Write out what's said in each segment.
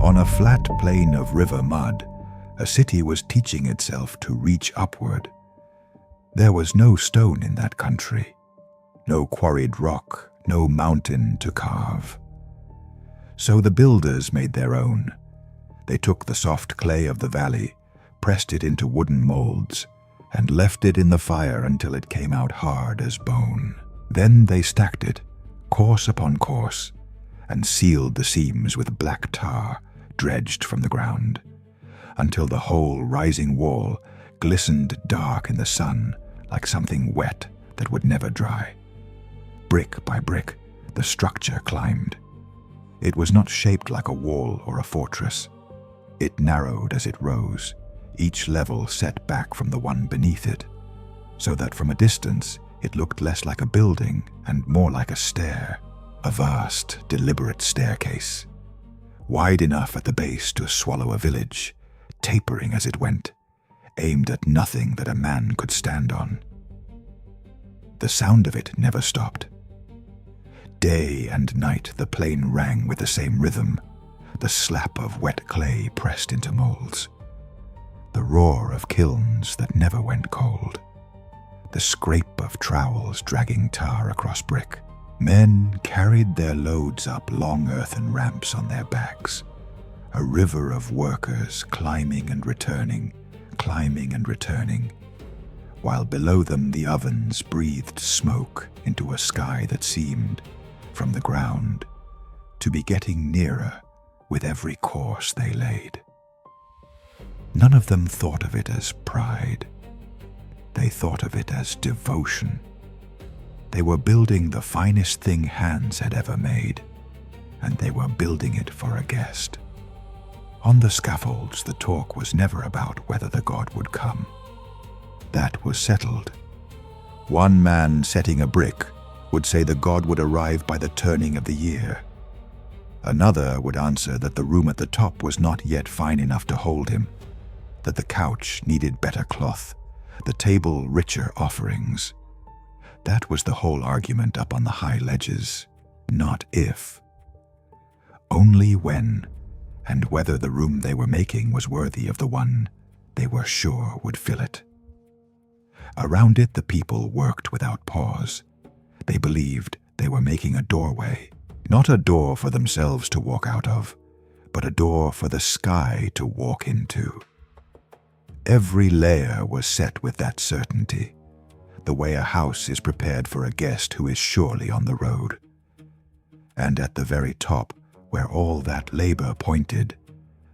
On a flat plain of river mud, a city was teaching itself to reach upward. There was no stone in that country, no quarried rock, no mountain to carve. So the builders made their own. They took the soft clay of the valley, pressed it into wooden molds, and left it in the fire until it came out hard as bone. Then they stacked it, course upon course, and sealed the seams with black tar dredged from the ground, until the whole rising wall glistened dark in the sun like something wet that would never dry. Brick by brick, the structure climbed. It was not shaped like a wall or a fortress. It narrowed as it rose, each level set back from the one beneath it, so that from a distance it looked less like a building and more like a stair, a vast, deliberate staircase, wide enough at the base to swallow a village, tapering as it went, aimed at nothing that a man could stand on. The sound of it never stopped. Day and night the plain rang with the same rhythm, the slap of wet clay pressed into molds, the roar of kilns that never went cold, the scrape of trowels dragging tar across brick. Men carried their loads up long earthen ramps on their backs, a river of workers climbing and returning, while below them the ovens breathed smoke into a sky that seemed, from the ground, to be getting nearer with every course they laid. None of them thought of it as pride. They thought of it as devotion. They were building the finest thing hands had ever made, and they were building it for a guest. On the scaffolds, the talk was never about whether the god would come. That was settled. One man setting a brick would say the god would arrive by the turning of the year. Another would answer that the room at the top was not yet fine enough to hold him, that the couch needed better cloth, the table richer offerings. That was the whole argument up on the high ledges, not if. Only when and whether the room they were making was worthy of the one they were sure would fill it. Around it the people worked without pause. They believed they were making a doorway, not a door for themselves to walk out of, but a door for the sky to walk into. Every layer was set with that certainty, the way a house is prepared for a guest who is surely on the road. And at the very top, where all that labor pointed,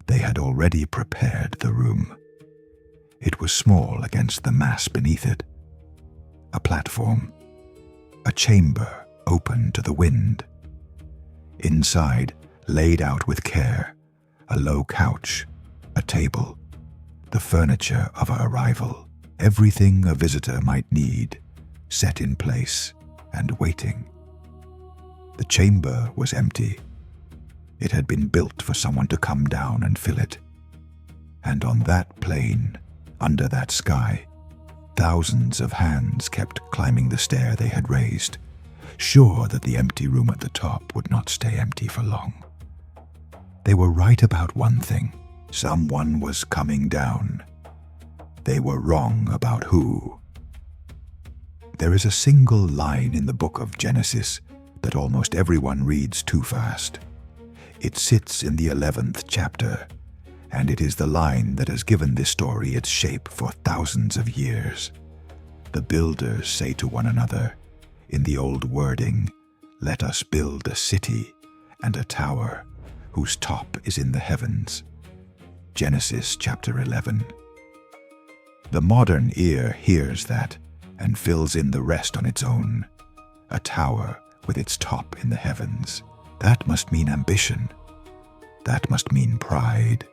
they had already prepared the room. It was small against the mass beneath it. A platform, a chamber open to the wind. Inside, laid out with care, a low couch, a table, the furniture of her arrival. Everything a visitor might need, set in place and waiting. The chamber was empty. It had been built for someone to come down and fill it. And on that plain, under that sky, thousands of hands kept climbing the stair they had raised, sure that the empty room at the top would not stay empty for long. They were right about one thing. Someone was coming down. They were wrong about who. There is a single line in the book of Genesis that almost everyone reads too fast. It sits in the 11th chapter, and it is the line that has given this story its shape for thousands of years. The builders say to one another, in the old wording, "Let us build a city and a tower whose top is in the heavens." Genesis chapter 11. The modern ear hears that and fills in the rest on its own. A tower with its top in the heavens. That must mean ambition. That must mean pride.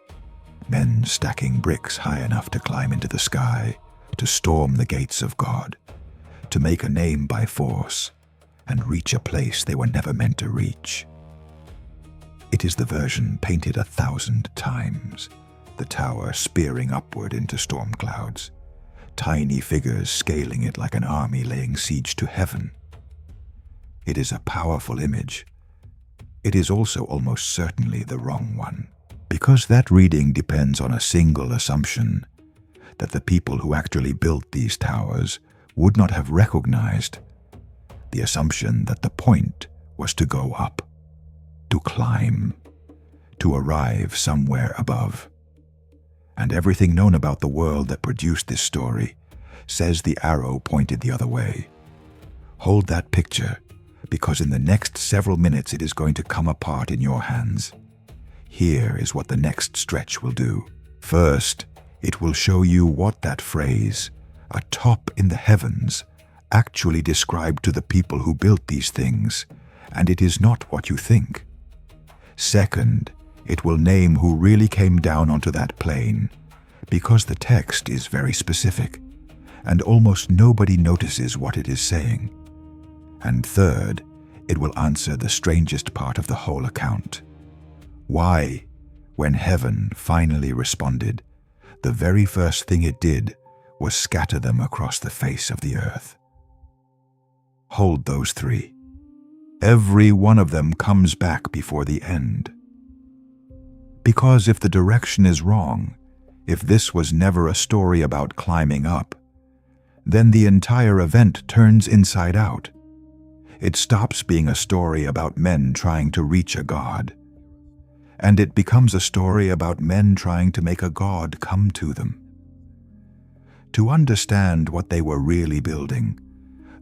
Men stacking bricks high enough to climb into the sky, to storm the gates of God, to make a name by force, and reach a place they were never meant to reach. It is the version painted 1,000 times. The tower spearing upward into storm clouds, tiny figures scaling it like an army laying siege to heaven. It is a powerful image. It is also almost certainly the wrong one. Because that reading depends on a single assumption, that the people who actually built these towers would not have recognized, the assumption that the point was to go up, to climb, to arrive somewhere above. And everything known about the world that produced this story says the arrow pointed the other way. Hold that picture, because in the next several minutes it is going to come apart in your hands. Here is what the next stretch will do. First, it will show you what that phrase, "a top in the heavens," actually described to the people who built these things, and it is not what you think. Second, it will name who really came down onto that plane, because the text is very specific, and almost nobody notices what it is saying. And third, it will answer the strangest part of the whole account. Why, when heaven finally responded, the very first thing it did was scatter them across the face of the earth. Hold those three. Every one of them comes back before the end. Because if the direction is wrong, if this was never a story about climbing up, then the entire event turns inside out. It stops being a story about men trying to reach a god, and it becomes a story about men trying to make a god come to them. To understand what they were really building,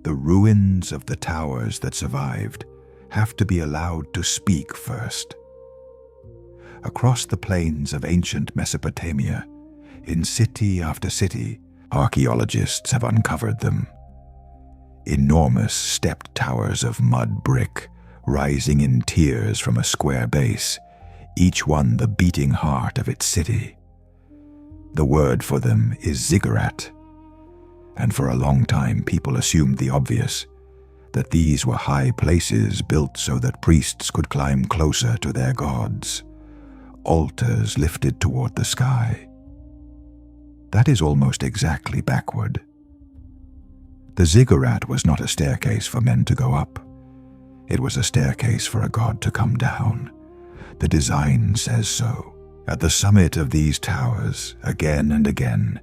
the ruins of the towers that survived have to be allowed to speak first. Across the plains of ancient Mesopotamia, in city after city, archaeologists have uncovered them. Enormous stepped towers of mud brick, rising in tiers from a square base, each one the beating heart of its city. The word for them is ziggurat, and for a long time people assumed the obvious, that these were high places built so that priests could climb closer to their gods, altars lifted toward the sky. That is almost exactly backward. The ziggurat was not a staircase for men to go up. It was a staircase for a god to come down. The design says so. At the summit of these towers, again and again,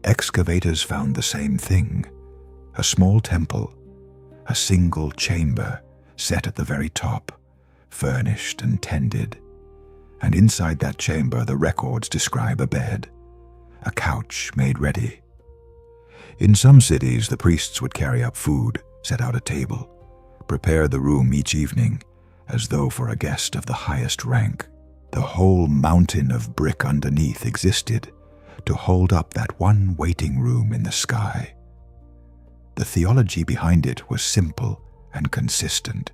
excavators found the same thing: a small temple, a single chamber set at the very top, furnished and tended. And inside that chamber the records describe a bed, a couch made ready. In some cities, the priests would carry up food, set out a table, prepare the room each evening, as though for a guest of the highest rank. The whole mountain of brick underneath existed to hold up that one waiting room in the sky. The theology behind it was simple and consistent.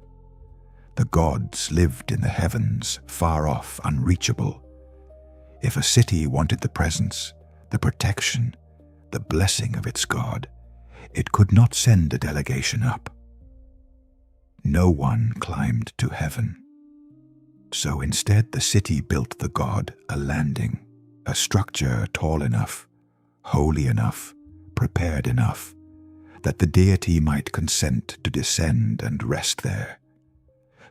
The gods lived in the heavens, far off, unreachable. If a city wanted the presence, the protection, the blessing of its god, it could not send a delegation up. No one climbed to heaven. So instead the city built the god a landing, a structure tall enough, holy enough, prepared enough, that the deity might consent to descend and rest there,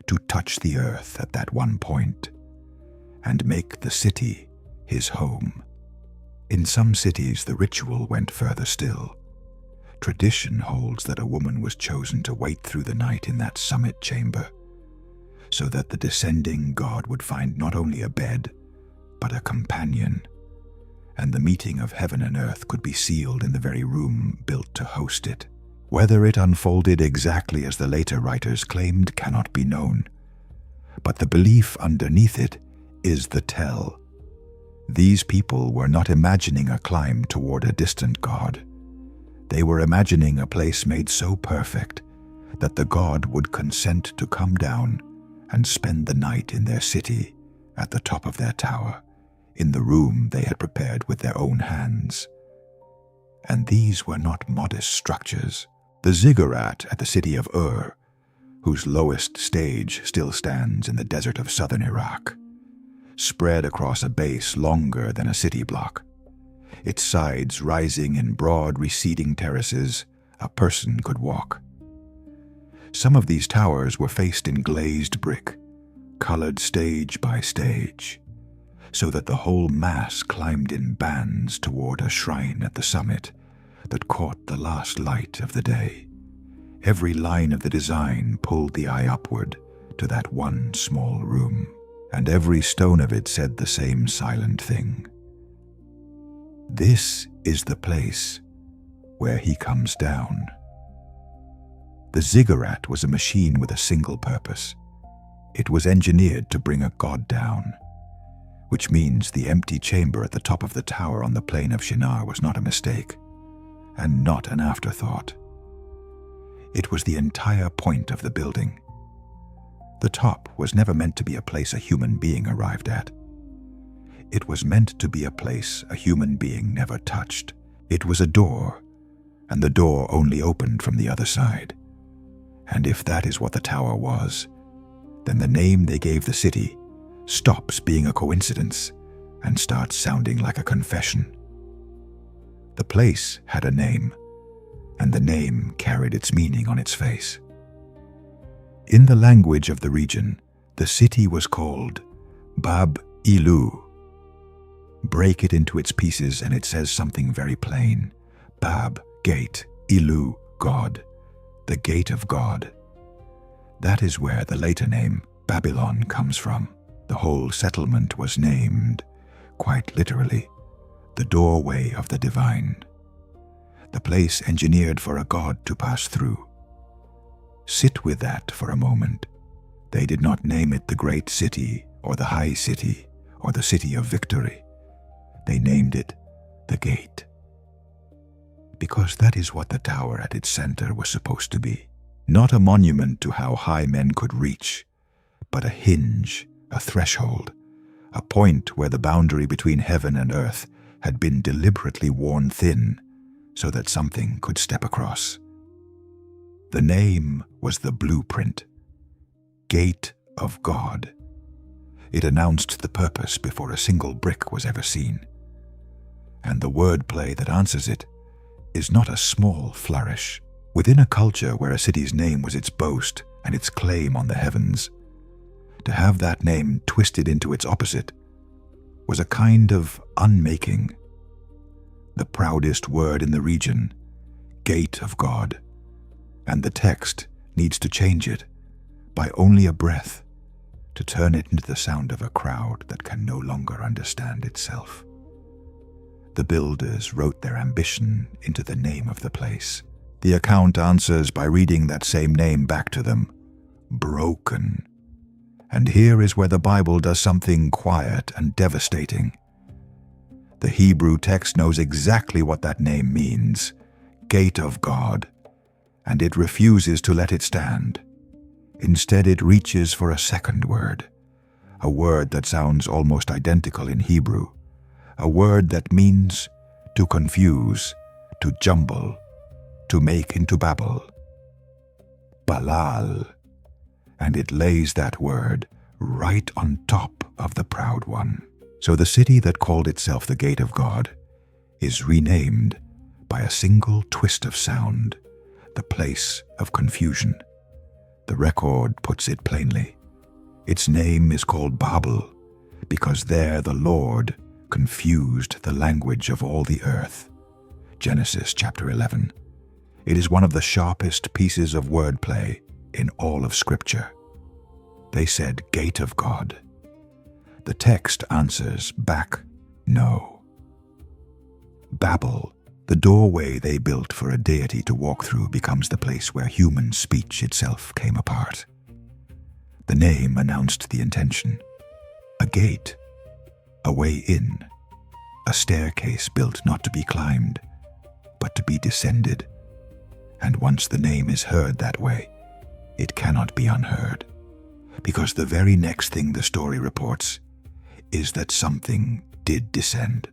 to touch the earth at that one point, and make the city his home. In some cities the ritual went further still. Tradition holds that a woman was chosen to wait through the night in that summit chamber, so that the descending god would find not only a bed, but a companion, and the meeting of heaven and earth could be sealed in the very room built to host it. Whether it unfolded exactly as the later writers claimed cannot be known, but the belief underneath it is the tell. These people were not imagining a climb toward a distant god. They were imagining a place made so perfect that the god would consent to come down and spend the night in their city, at the top of their tower, in the room they had prepared with their own hands. And these were not modest structures. The ziggurat at the city of Ur, whose lowest stage still stands in the desert of southern Iraq, spread across a base longer than a city block, its sides rising in broad receding terraces a person could walk. Some of these towers were faced in glazed brick, colored stage by stage. so that the whole mass climbed in bands toward a shrine at the summit that caught the last light of the day. Every line of the design pulled the eye upward to that one small room, and every stone of it said the same silent thing. This is the place where he comes down. The ziggurat was a machine with a single purpose. It was engineered to bring a god down, which means the empty chamber at the top of the tower on the plain of Shinar was not a mistake, and not an afterthought. It was the entire point of the building. The top was never meant to be a place a human being arrived at. It was meant to be a place a human being never touched. It was a door, and the door only opened from the other side. And if that is what the tower was, then the name they gave the city stops being a coincidence and starts sounding like a confession. The place had a name, and the name carried its meaning on its face. In the language of the region, the city was called Bab-ilu. Break it into its pieces and it says something very plain. Bab, gate, ilu, God, the gate of God. That is where the later name Babylon comes from. The whole settlement was named, quite literally, the doorway of the divine. The place engineered for a god to pass through. Sit with that for a moment. They did not name it the great city or the high city or the city of victory. They named it the gate. Because that is what the tower at its center was supposed to be. Not a monument to how high men could reach, but a hinge, a threshold, a point where the boundary between heaven and earth had been deliberately worn thin so that something could step across. The name was the blueprint, Gate of God. It announced the purpose before a single brick was ever seen. And the wordplay that answers it is not a small flourish. Within a culture where a city's name was its boast and its claim on the heavens, to have that name twisted into its opposite was a kind of unmaking. The proudest word in the region, Gate of God, and the text needs to change it by only a breath to turn it into the sound of a crowd that can no longer understand itself. The builders wrote their ambition into the name of the place. The account answers by reading that same name back to them, broken. And here is where the Bible does something quiet and devastating. The Hebrew text knows exactly what that name means, Gate of God, and it refuses to let it stand. Instead, it reaches for a second word, a word that sounds almost identical in Hebrew, a word that means to confuse, to jumble, to make into babble. Balal. And it lays that word right on top of the proud one. So the city that called itself the Gate of God is renamed by a single twist of sound, the place of confusion. The record puts it plainly. Its name is called Babel, because there the Lord confused the language of all the earth. Genesis chapter 11. It is one of the sharpest pieces of wordplay in all of Scripture. They said Gate of God. The text answers back, no. Babel, the doorway they built for a deity to walk through, becomes the place where human speech itself came apart. The name announced the intention. A gate, a way in, a staircase built not to be climbed, but to be descended. And once the name is heard that way, it cannot be unheard, because the very next thing the story reports is that something did descend.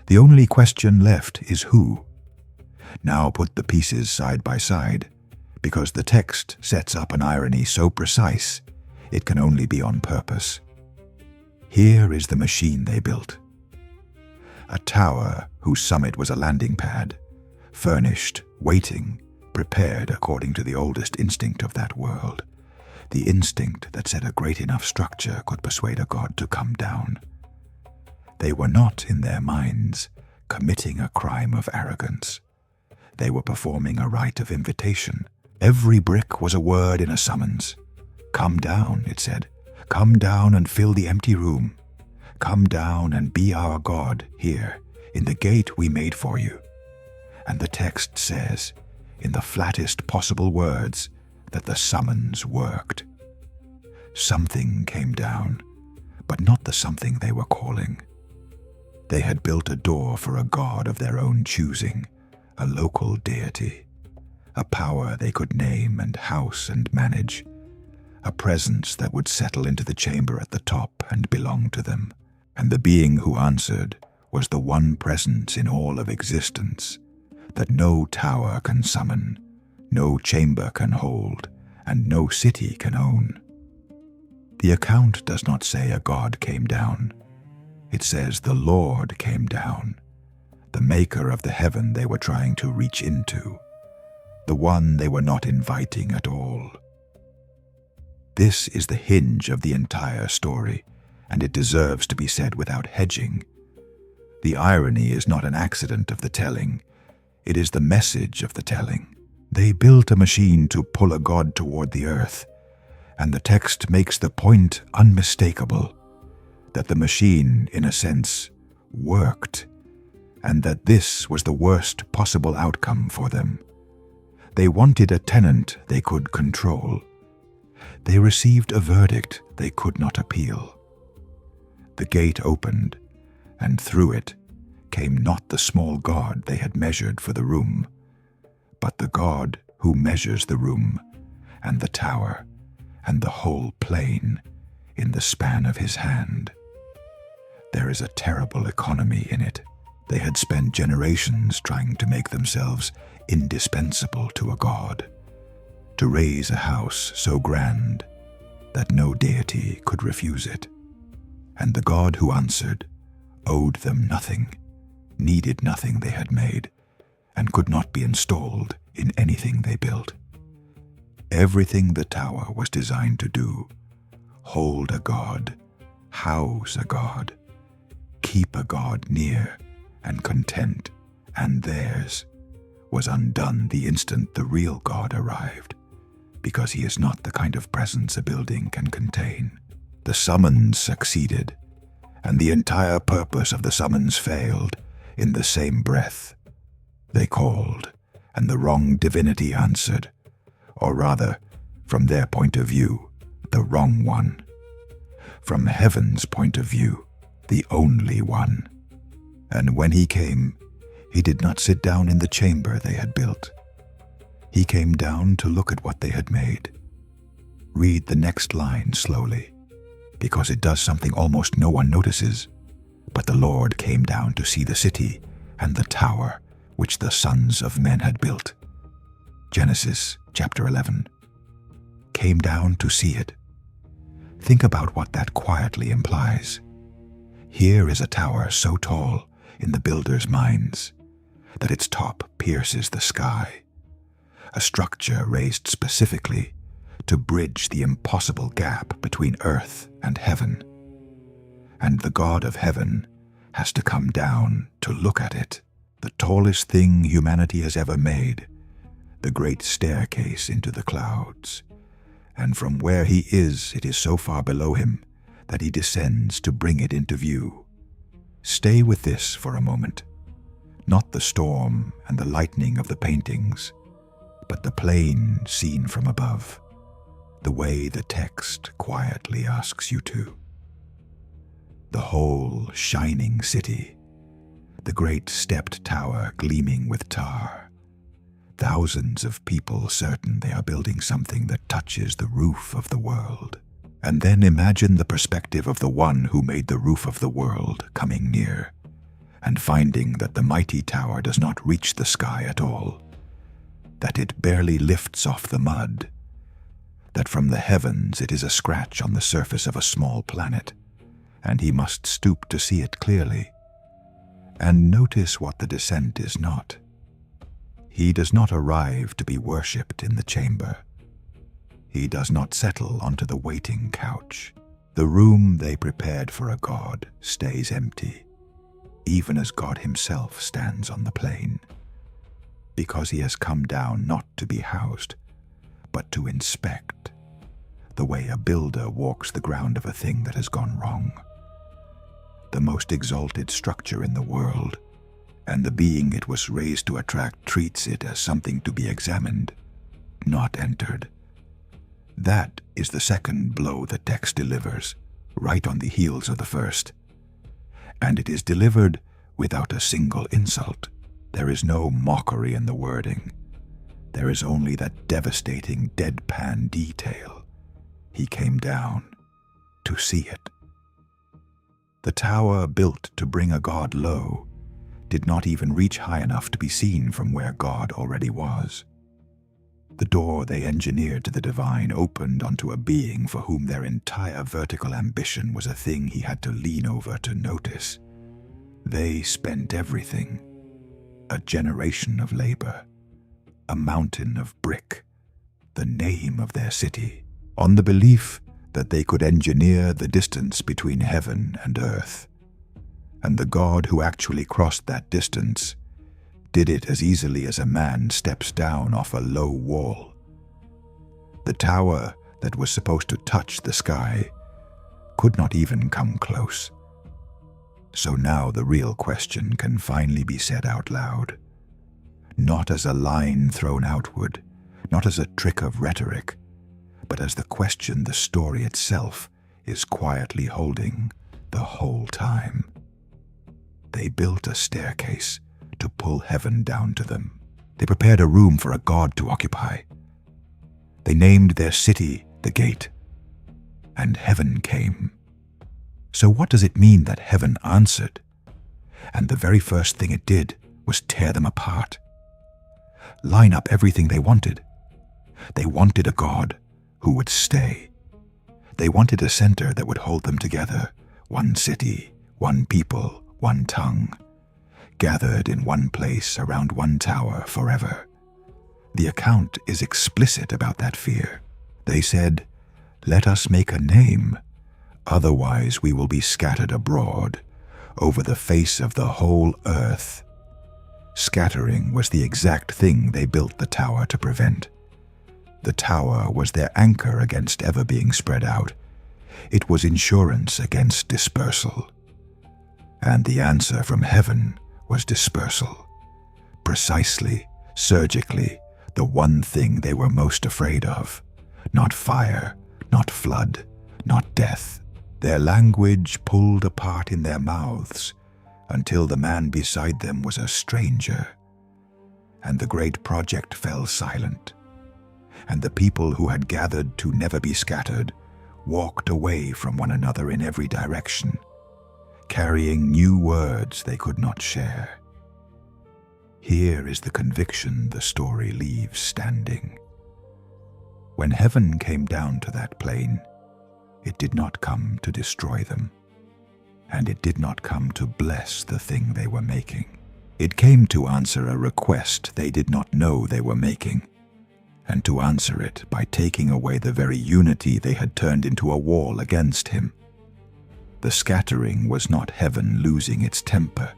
The only question left is who. Now put the pieces side by side, because the text sets up an irony so precise it can only be on purpose. Here is the machine they built. A tower whose summit was a landing pad, furnished, waiting, prepared according to the oldest instinct of that world, the instinct that said a great enough structure could persuade a god to come down. They were not, in their minds, committing a crime of arrogance. They were performing a rite of invitation. Every brick was a word in a summons. "Come down," it said. "Come down and fill the empty room. Come down and be our God here, in the gate we made for you." And the text says, in the flattest possible words, that the summons worked. Something came down, but not the something they were calling. They had built a door for a god of their own choosing, a local deity, a power they could name and house and manage, a presence that would settle into the chamber at the top and belong to them. And the being who answered was the one presence in all of existence that no tower can summon, no chamber can hold, and no city can own. The account does not say a god came down. It says the Lord came down, the maker of the heaven they were trying to reach into, the one they were not inviting at all. This is the hinge of the entire story, and it deserves to be said without hedging. The irony is not an accident of the telling, it is the message of the telling. They built a machine to pull a god toward the earth, and the text makes the point unmistakable, that the machine, in a sense, worked, and that this was the worst possible outcome for them. They wanted a tenant they could control. They received a verdict they could not appeal. The gate opened, and through it came not the small god they had measured for the room, but the God who measures the room and the tower and the whole plain in the span of his hand. There is a terrible economy in it. They had spent generations trying to make themselves indispensable to a god, to raise a house so grand that no deity could refuse it. And the God who answered owed them nothing, needed nothing they had made, and could not be installed in anything they built. Everything the tower was designed to do, hold a god, house a god, keep a god near and content and theirs, was undone the instant the real God arrived, because he is not the kind of presence a building can contain. The summons succeeded, and the entire purpose of the summons failed in the same breath. They called, and the wrong divinity answered, or rather, from their point of view, the wrong one. From heaven's point of view, the only one. And when he came, he did not sit down in the chamber they had built. He came down to look at what they had made. Read the next line slowly, because it does something almost no one notices. But the Lord came down to see the city and the tower which the sons of men had built. Genesis chapter 11. Came down to see it. Think about what that quietly implies. Here is a tower so tall in the builder's minds that its top pierces the sky, a structure raised specifically to bridge the impossible gap between earth and heaven. And the God of heaven has to come down to look at it, the tallest thing humanity has ever made, the great staircase into the clouds. And from where he is, it is so far below him that he descends to bring it into view. Stay with this for a moment. Not the storm and the lightning of the paintings, but the plain seen from above, the way the text quietly asks you to. The whole shining city, the great stepped tower gleaming with tar, thousands of people certain they are building something that touches the roof of the world. And then imagine the perspective of the one who made the roof of the world coming near, and finding that the mighty tower does not reach the sky at all, that it barely lifts off the mud, that from the heavens it is a scratch on the surface of a small planet, and he must stoop to see it clearly. And notice what the descent is not. He does not arrive to be worshipped in the chamber. He does not settle onto the waiting couch. The room they prepared for a god stays empty. even as God himself stands on the plain, because he has come down not to be housed, but to inspect, the way a builder walks the ground of a thing that has gone wrong. The most exalted structure in the world, and the being it was raised to attract treats it as something to be examined, not entered. That is the second blow the text delivers, right on the heels of the first. And it is delivered without a single insult. There is no mockery in the wording. There is only that devastating deadpan detail. He came down to see it. The tower built to bring a god low did not even reach high enough to be seen from where God already was. The door they engineered to the divine opened onto a being for whom their entire vertical ambition was a thing he had to lean over to notice. They spent everything, a generation of labor, a mountain of brick, the name of their city, on the belief that they could engineer the distance between heaven and earth. And the God who actually crossed that distance did it as easily as a man steps down off a low wall. The tower that was supposed to touch the sky could not even come close. So now the real question can finally be said out loud, not as a line thrown outward, not as a trick of rhetoric, but as the question the story itself is quietly holding the whole time. They built a staircase to pull heaven down to them. They prepared a room for a god to occupy. They named their city the Gate, and heaven came. So what does it mean that heaven answered? And the very first thing it did was tear them apart. Line up everything they wanted. They wanted a god who would stay. They wanted a center that would hold them together, one city, one people, one tongue, gathered in one place around one tower forever. The account is explicit about that fear. They said, "Let us make a name, otherwise we will be scattered abroad over the face of the whole earth." Scattering was the exact thing they built the tower to prevent. The tower was their anchor against ever being spread out. It was insurance against dispersal. And the answer from heaven was dispersal. Precisely, surgically, the one thing they were most afraid of. Not fire, not flood, not death. Their language pulled apart in their mouths until the man beside them was a stranger. And the great project fell silent. And the people who had gathered to never be scattered walked away from one another in every direction, carrying new words they could not share. Here is the conviction the story leaves standing. When heaven came down to that plain, it did not come to destroy them, and it did not come to bless the thing they were making. It came to answer a request they did not know they were making, and to answer it by taking away the very unity they had turned into a wall against him. The scattering was not heaven losing its temper.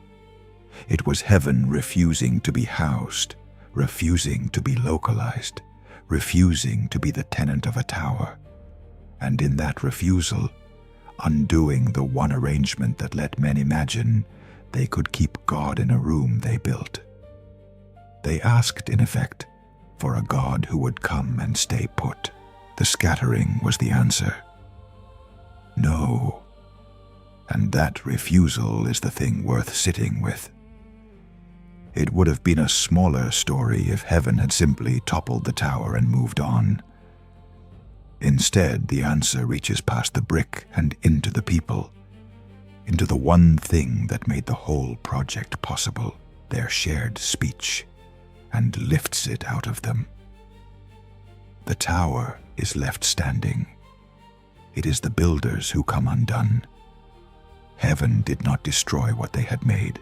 It was heaven refusing to be housed, refusing to be localized, refusing to be the tenant of a tower, and in that refusal, undoing the one arrangement that let men imagine they could keep God in a room they built. They asked, in effect, for a God who would come and stay put. The scattering was the answer. No. And that refusal is the thing worth sitting with. It would have been a smaller story if heaven had simply toppled the tower and moved on. Instead, the answer reaches past the brick and into the people, into the one thing that made the whole project possible, their shared speech, and lifts it out of them. The tower is left standing. It is the builders who come undone. Heaven did not destroy what they had made.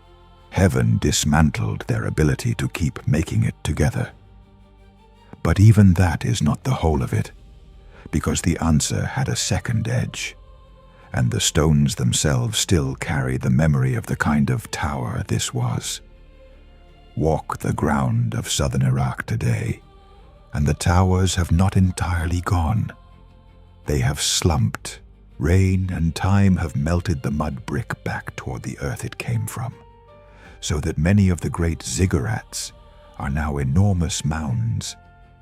Heaven dismantled their ability to keep making it together. But even that is not the whole of it, because the answer had a second edge, and the stones themselves still carry the memory of the kind of tower this was. Walk the ground of southern Iraq today, and the towers have not entirely gone. They have slumped. Rain and time have melted the mud brick back toward the earth it came from, so that many of the great ziggurats are now enormous mounds,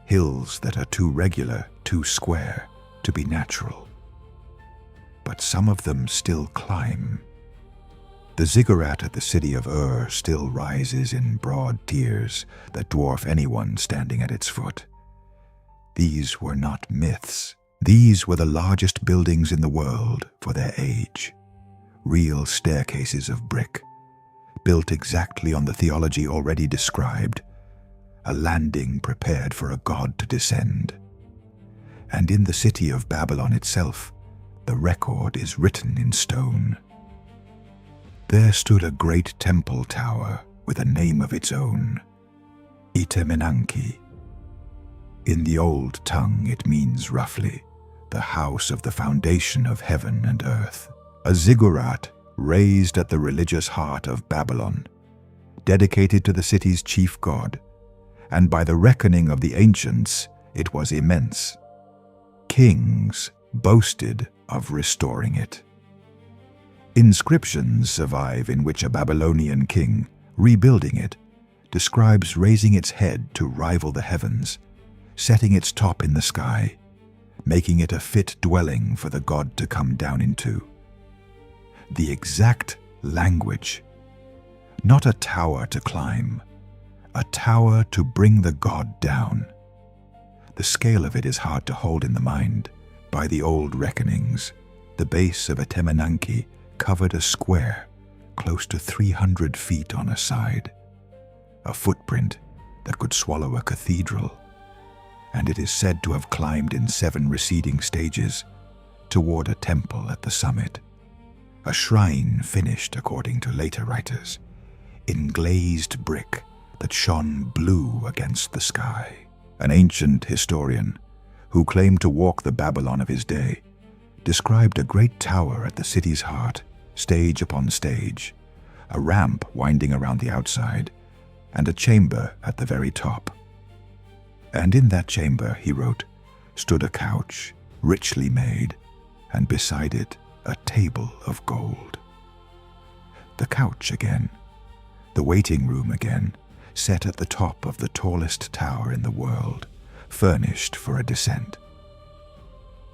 hills that are too regular, too square, to be natural. But some of them still climb. The ziggurat at the city of Ur still rises in broad tiers that dwarf anyone standing at its foot. These were not myths. These were the largest buildings in the world for their age. Real staircases of brick, built exactly on the theology already described, a landing prepared for a god to descend. And in the city of Babylon itself, the record is written in stone. There stood a great temple tower with a name of its own, Itemenanki. In the old tongue it means roughly, the house of the foundation of heaven and earth, a ziggurat raised at the religious heart of Babylon, dedicated to the city's chief god, and by the reckoning of the ancients, it was immense. Kings boasted of restoring it. Inscriptions survive in which a Babylonian king, rebuilding it, describes raising its head to rival the heavens, setting its top in the sky, making it a fit dwelling for the god to come down into. The exact language, not a tower to climb, a tower to bring the god down. The scale of it is hard to hold in the mind. By the old reckonings, the base of Itemenanki covered a square close to 300 feet on a side, a footprint that could swallow a cathedral, and it is said to have climbed in 7 receding stages toward a temple at the summit, a shrine finished, according to later writers, in glazed brick that shone blue against the sky. An ancient historian, who claimed to walk the Babylon of his day, described a great tower at the city's heart, stage upon stage, a ramp winding around the outside, and a chamber at the very top. And in that chamber, he wrote, stood a couch, richly made, and beside it a table of gold. The couch again, the waiting room again, set at the top of the tallest tower in the world, furnished for a descent.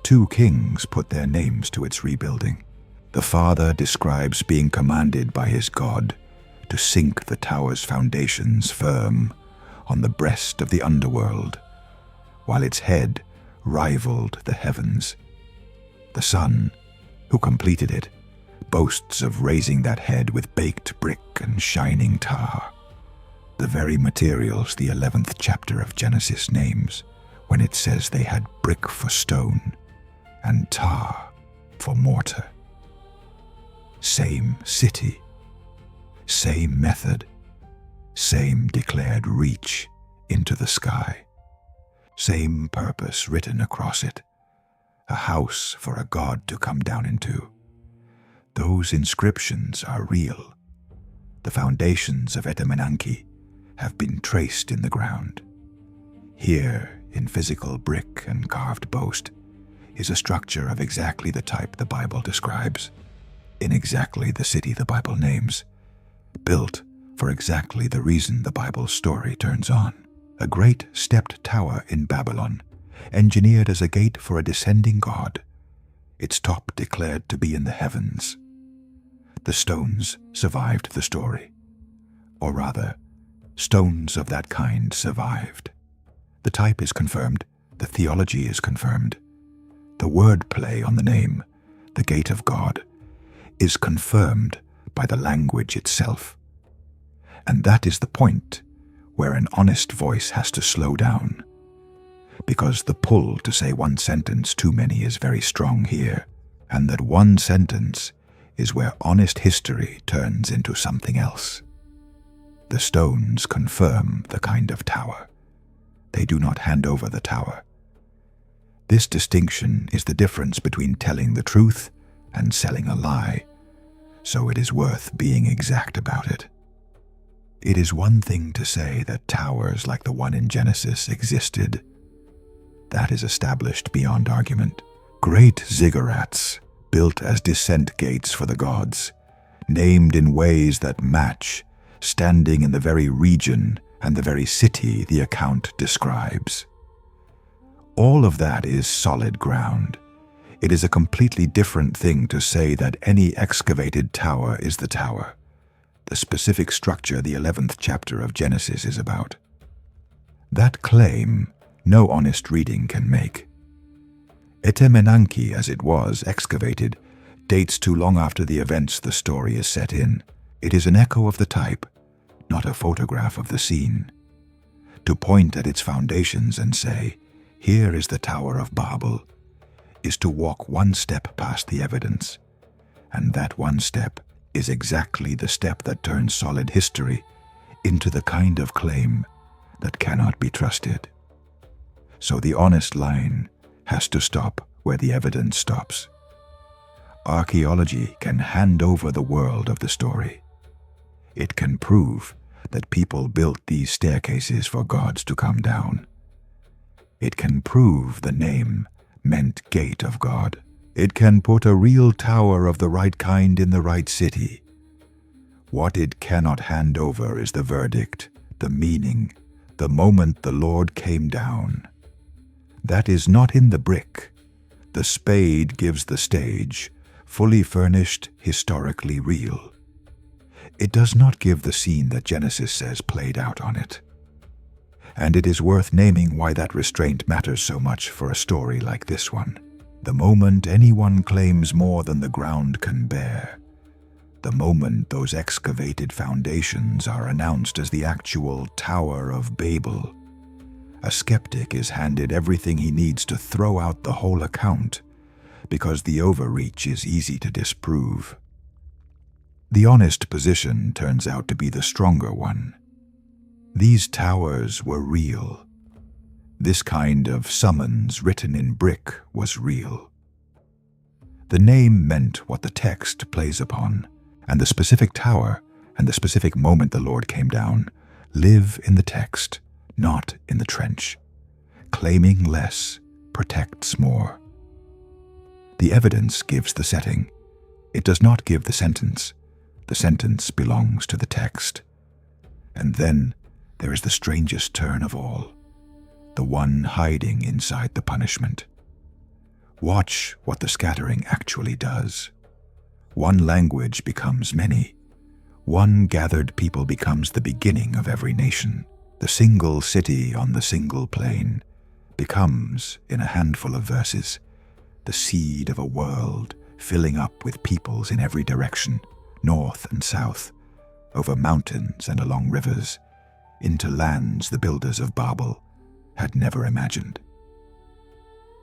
2 kings put their names to its rebuilding. The father describes being commanded by his god to sink the tower's foundations firm on the breast of the underworld, while its head rivaled the heavens. The son, who completed it, boasts of raising that head with baked brick and shining tar, the very materials the 11th chapter of Genesis names when it says they had brick for stone and tar for mortar. Same city, same method, same declared reach into the sky, same purpose written across it, a house for a god to come down into. Those inscriptions are real. The foundations of Itemenanki have been traced in the ground. Here, in physical brick and carved boast, is a structure of exactly the type the Bible describes, in exactly the city the Bible names, built for exactly the reason the Bible's story turns on. A great stepped tower in Babylon, engineered as a gate for a descending god, its top declared to be in the heavens. The stones survived the story. Or rather, stones of that kind survived. The type is confirmed, the theology is confirmed. The wordplay on the name, the gate of God, is confirmed by the language itself. And that is the point where an honest voice has to slow down, because the pull to say one sentence too many is very strong here, and that one sentence is where honest history turns into something else. The stones confirm the kind of tower. They do not hand over the tower. This distinction is the difference between telling the truth and selling a lie, so it is worth being exact about it. It is one thing to say that towers like the one in Genesis existed. That is established beyond argument. Great ziggurats, built as descent gates for the gods, named in ways that match, standing in the very region and the very city the account describes. All of that is solid ground. It is a completely different thing to say that any excavated tower is the tower, the specific structure the 11th chapter of Genesis is about. That claim no honest reading can make. Etemenanki, as it was excavated, dates too long after the events the story is set in. It is an echo of the type, not a photograph of the scene. To point at its foundations and say, "Here is the Tower of Babel," is to walk one step past the evidence, and that one step is exactly the step that turns solid history into the kind of claim that cannot be trusted. So the honest line has to stop where the evidence stops. Archaeology can hand over the world of the story. It can prove that people built these staircases for gods to come down. It can prove the name meant gate of God. It can put a real tower of the right kind in the right city. What it cannot hand over is the verdict, the meaning, the moment the Lord came down. That is not in the brick. The spade gives the stage, fully furnished, historically real. It does not give the scene that Genesis says played out on it. And it is worth naming why that restraint matters so much for a story like this one. The moment anyone claims more than the ground can bear, the moment those excavated foundations are announced as the actual Tower of Babel, a skeptic is handed everything he needs to throw out the whole account, because the overreach is easy to disprove. The honest position turns out to be the stronger one. These towers were real. This kind of summons written in brick was real. The name meant what the text plays upon, and the specific tower and the specific moment the Lord came down live in the text, not in the trench. Claiming less protects more. The evidence gives the setting. It does not give the sentence. The sentence belongs to the text. And then there is the strangest turn of all, the one hiding inside the punishment. Watch what the scattering actually does. One language becomes many. One gathered people becomes the beginning of every nation. The single city on the single plain becomes, in a handful of verses, the seed of a world filling up with peoples in every direction, north and south, over mountains and along rivers, into lands the builders of Babel had never imagined.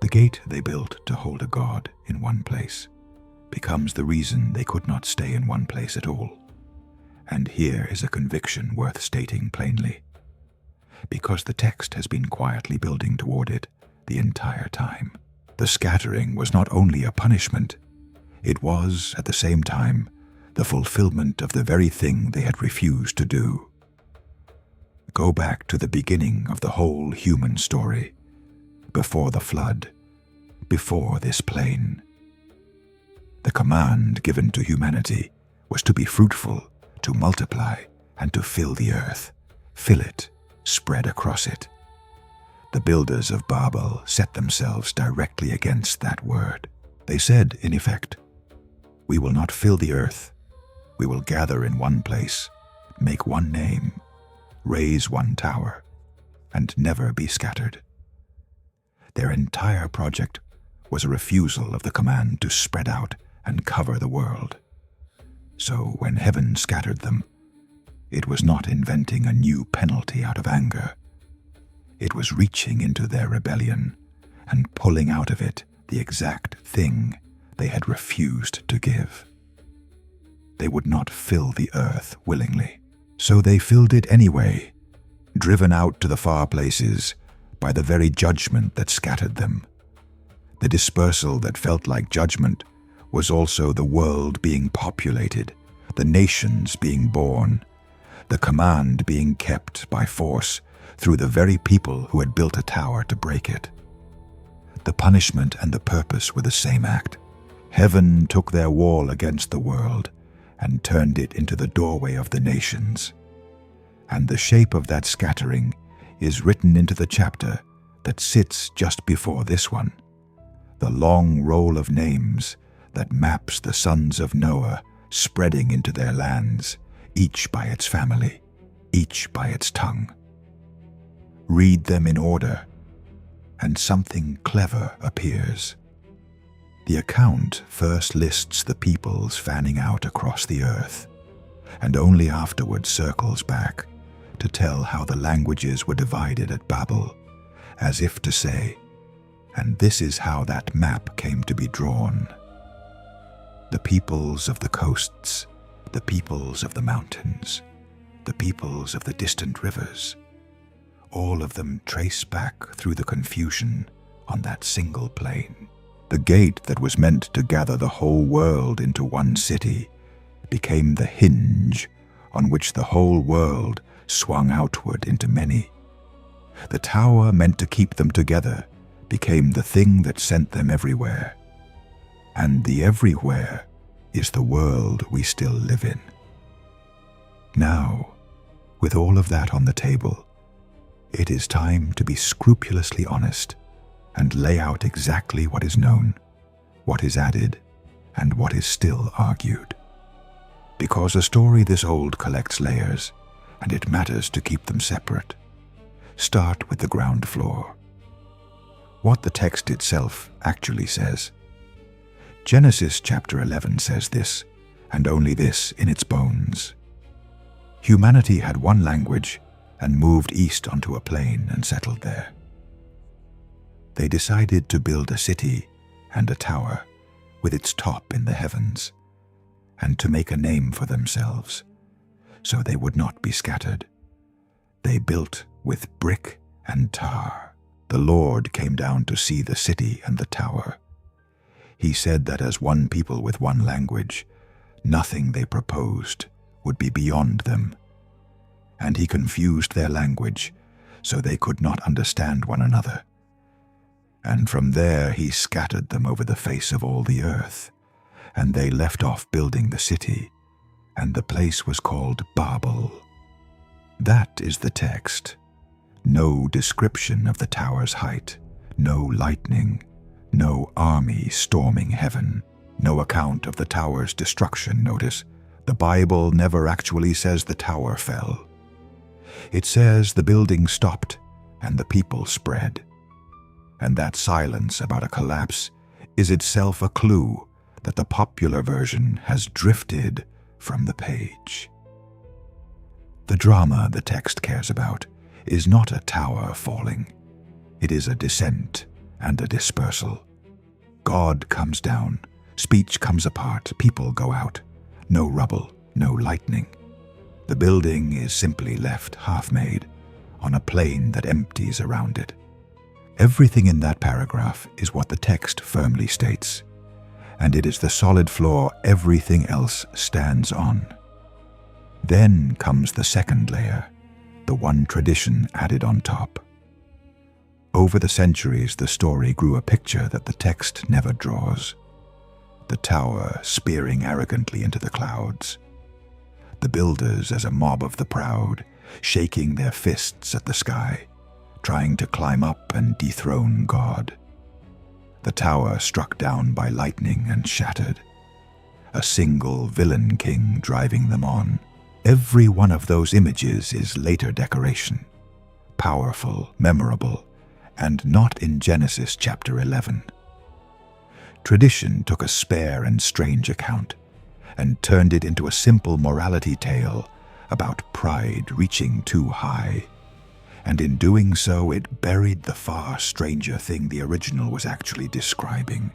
The gate they built to hold a god in one place becomes the reason they could not stay in one place at all. And here is a conviction worth stating plainly, because the text has been quietly building toward it the entire time. The scattering was not only a punishment, it was, at the same time, the fulfillment of the very thing they had refused to do. Go back to the beginning of the whole human story, before the flood, before this plain. The command given to humanity was to be fruitful, to multiply, and to fill the earth, fill it, spread across it. The builders of Babel set themselves directly against that word. They said, in effect, "We will not fill the earth. We will gather in one place, make one name, raise one tower, and never be scattered." Their entire project was a refusal of the command to spread out and cover the world. So when heaven scattered them, it was not inventing a new penalty out of anger. It was reaching into their rebellion and pulling out of it the exact thing they had refused to give. They would not fill the earth willingly, so they filled it anyway, driven out to the far places by the very judgment that scattered them. The dispersal that felt like judgment was also the world being populated, the nations being born, the command being kept by force through the very people who had built a tower to break it. The punishment and the purpose were the same act. Heaven took their wall against the world and turned it into the doorway of the nations. And the shape of that scattering is written into the chapter that sits just before this one, the long roll of names that maps the sons of Noah spreading into their lands, each by its family, each by its tongue. Read them in order, and something clever appears. The account first lists the peoples fanning out across the earth, and only afterwards circles back to tell how the languages were divided at Babel, as if to say, and this is how that map came to be drawn. The peoples of the coasts, the peoples of the mountains, the peoples of the distant rivers, all of them trace back through the confusion on that single plain. The gate that was meant to gather the whole world into one city became the hinge on which the whole world swung outward into many. The tower meant to keep them together became the thing that sent them everywhere. And the everywhere is the world we still live in. Now, with all of that on the table, it is time to be scrupulously honest and lay out exactly what is known, what is added, and what is still argued. Because a story this old collects layers, and it matters to keep them separate. Start with the ground floor. What the text itself actually says. Genesis chapter 11 says this, and only this in its bones. Humanity had one language and moved east onto a plain and settled there. They decided to build a city and a tower with its top in the heavens, and to make a name for themselves, so they would not be scattered. They built with brick and tar. The Lord came down to see the city and the tower. He said that as one people with one language, nothing they proposed would be beyond them. And he confused their language so they could not understand one another. And from there he scattered them over the face of all the earth, and they left off building the city, and the place was called Babel. That is the text. No description of the tower's height, no lightning, no army storming heaven, no account of the tower's destruction. Notice, the Bible never actually says the tower fell. It says the building stopped and the people spread. And that silence about a collapse is itself a clue that the popular version has drifted from the page. The drama the text cares about is not a tower falling. It is a descent and a dispersal. God comes down, speech comes apart, people go out. No rubble, no lightning. The building is simply left half-made on a plain that empties around it. Everything in that paragraph is what the text firmly states, and it is the solid floor everything else stands on. Then comes the second layer, the one tradition added on top. Over the centuries, the story grew a picture that the text never draws. The tower spearing arrogantly into the clouds. The builders as a mob of the proud, shaking their fists at the sky, trying to climb up and dethrone God. The tower struck down by lightning and shattered. A single villain king driving them on. Every one of those images is later decoration, powerful, memorable, and not in Genesis chapter 11. Tradition took a spare and strange account and turned it into a simple morality tale about pride reaching too high. And in doing so, it buried the far stranger thing the original was actually describing.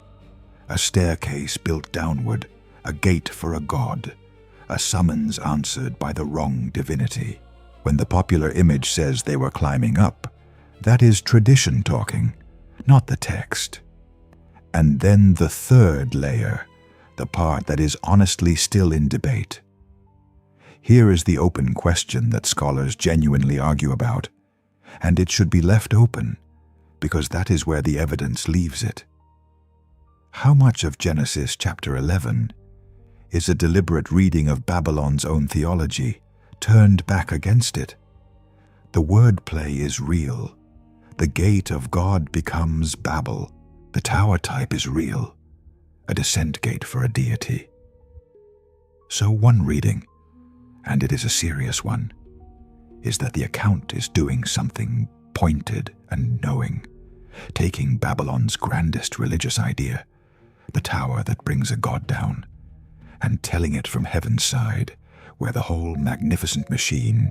A staircase built downward, a gate for a god, a summons answered by the wrong divinity. When the popular image says they were climbing up, that is tradition talking, not the text. And then the third layer, the part that is honestly still in debate. Here is the open question that scholars genuinely argue about, and it should be left open, because that is where the evidence leaves it. How much of Genesis chapter 11 is a deliberate reading of Babylon's own theology, turned back against it? The wordplay is real. The gate of God becomes Babel. The tower type is real, a descent gate for a deity. So one reading, and it is a serious one, is that the account is doing something pointed and knowing, taking Babylon's grandest religious idea, the tower that brings a god down, and telling it from heaven's side, where the whole magnificent machine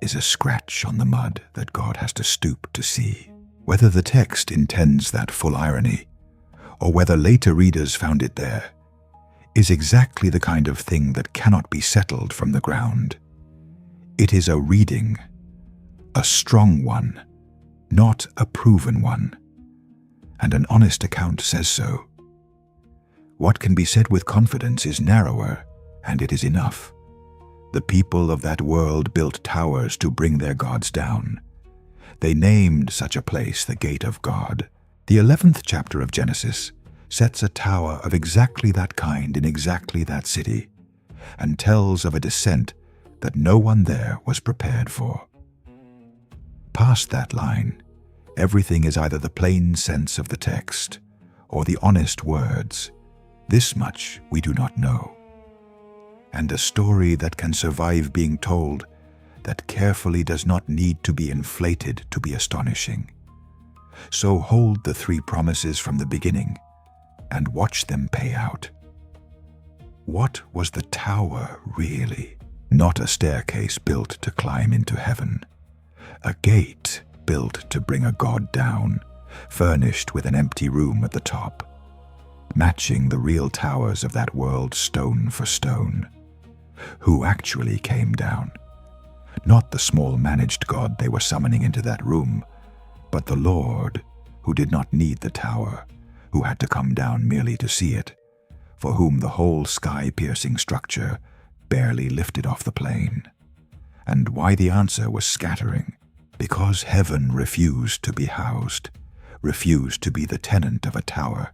is a scratch on the mud that God has to stoop to see. Whether the text intends that full irony, or whether later readers found it there, is exactly the kind of thing that cannot be settled from the ground. It is a reading, a strong one, not a proven one, and an honest account says so. What can be said with confidence is narrower, and it is enough. The people of that world built towers to bring their gods down. They named such a place the Gate of God. The 11th chapter of Genesis sets a tower of exactly that kind in exactly that city, and tells of a descent that no one there was prepared for. Past that line, everything is either the plain sense of the text or the honest words. This much we do not know. And a story that can survive being told, that carefully does not need to be inflated to be astonishing. So hold the three promises from the beginning and watch them pay out. What was the tower really? Not a staircase built to climb into heaven. A gate built to bring a god down, furnished with an empty room at the top, matching the real towers of that world stone for stone. Who actually came down? Not the small managed god they were summoning into that room, but the Lord, who did not need the tower, who had to come down merely to see it, for whom the whole sky-piercing structure barely lifted off the plain. And why the answer was scattering? Because heaven refused to be housed, refused to be the tenant of a tower,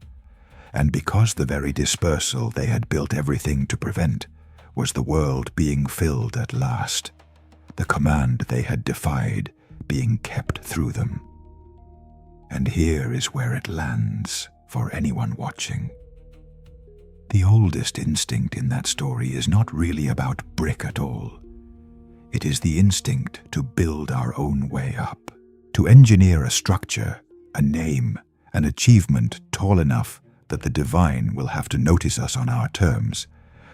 and because the very dispersal they had built everything to prevent was the world being filled at last, the command they had defied being kept through them. And here is where it lands for anyone watching. The oldest instinct in that story is not really about brick at all. It is the instinct to build our own way up, to engineer a structure, a name, an achievement tall enough that the divine will have to notice us on our terms,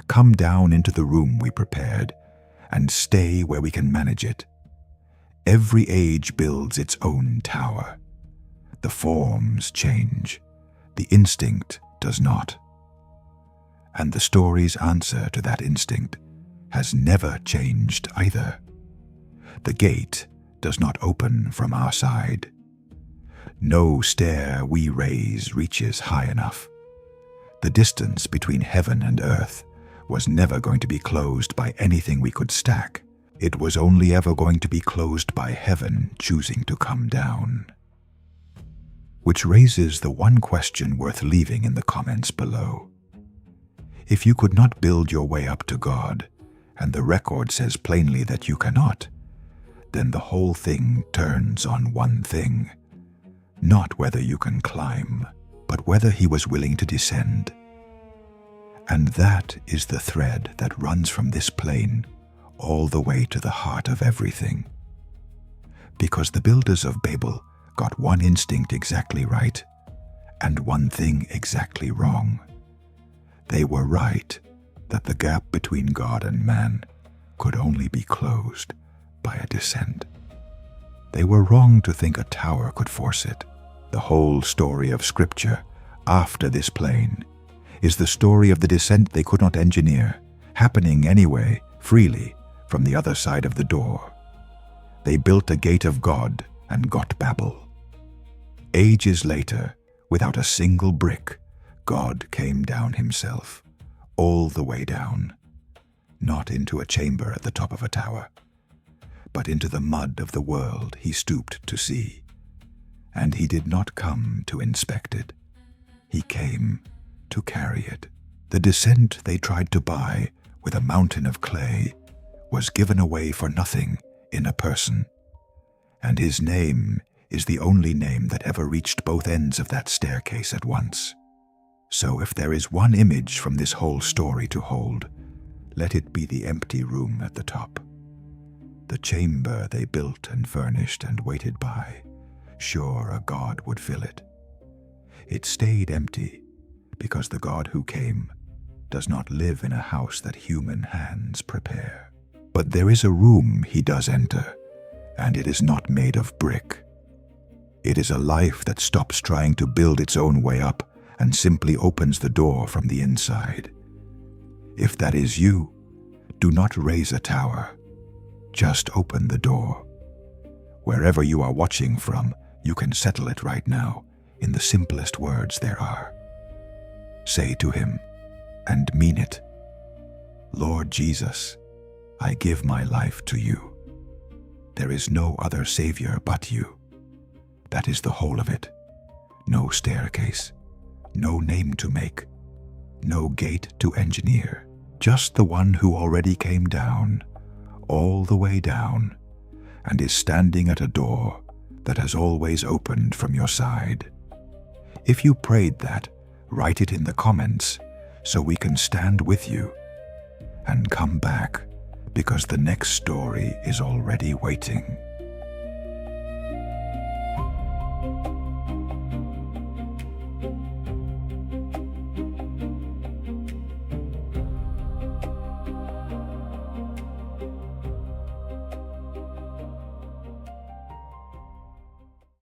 come down into the room we prepared, and stay where we can manage it. Every age builds its own tower. The forms change. The instinct does not. And the story's answer to that instinct has never changed either. The gate does not open from our side. No stair we raise reaches high enough. The distance between heaven and earth was never going to be closed by anything we could stack. It was only ever going to be closed by heaven choosing to come down. Which raises the one question worth leaving in the comments below. If you could not build your way up to God, and the record says plainly that you cannot, then the whole thing turns on one thing. Not whether you can climb, but whether he was willing to descend. And that is the thread that runs from this plane all the way to the heart of everything. Because the builders of Babel got one instinct exactly right, and one thing exactly wrong. They were right that the gap between God and man could only be closed by a descent. They were wrong to think a tower could force it. The whole story of Scripture, after this plane, is the story of the descent they could not engineer, happening anyway, freely, from the other side of the door. They built a gate of God and got Babel. Ages later, without a single brick, God came down himself, all the way down, not into a chamber at the top of a tower, but into the mud of the world he stooped to see. And he did not come to inspect it. He came to carry it. The descent they tried to buy with a mountain of clay was given away for nothing in a person. And his name is the only name that ever reached both ends of that staircase at once. So if there is one image from this whole story to hold, let it be the empty room at the top. The chamber they built and furnished and waited by, sure a god would fill it. It stayed empty because the God who came does not live in a house that human hands prepare. But there is a room he does enter, and it is not made of brick. It is a life that stops trying to build its own way up and simply opens the door from the inside. If that is you, do not raise a tower. Just open the door. Wherever you are watching from, you can settle it right now in the simplest words there are. Say to him, and mean it, Lord Jesus, I give my life to you. There is no other Savior but you. That is the whole of it. No staircase, no name to make, no gate to engineer, just the one who already came down, all the way down, and is standing at a door that has always opened from your side. If you prayed that, write it in the comments so we can stand with you. And come back, because the next story is already waiting.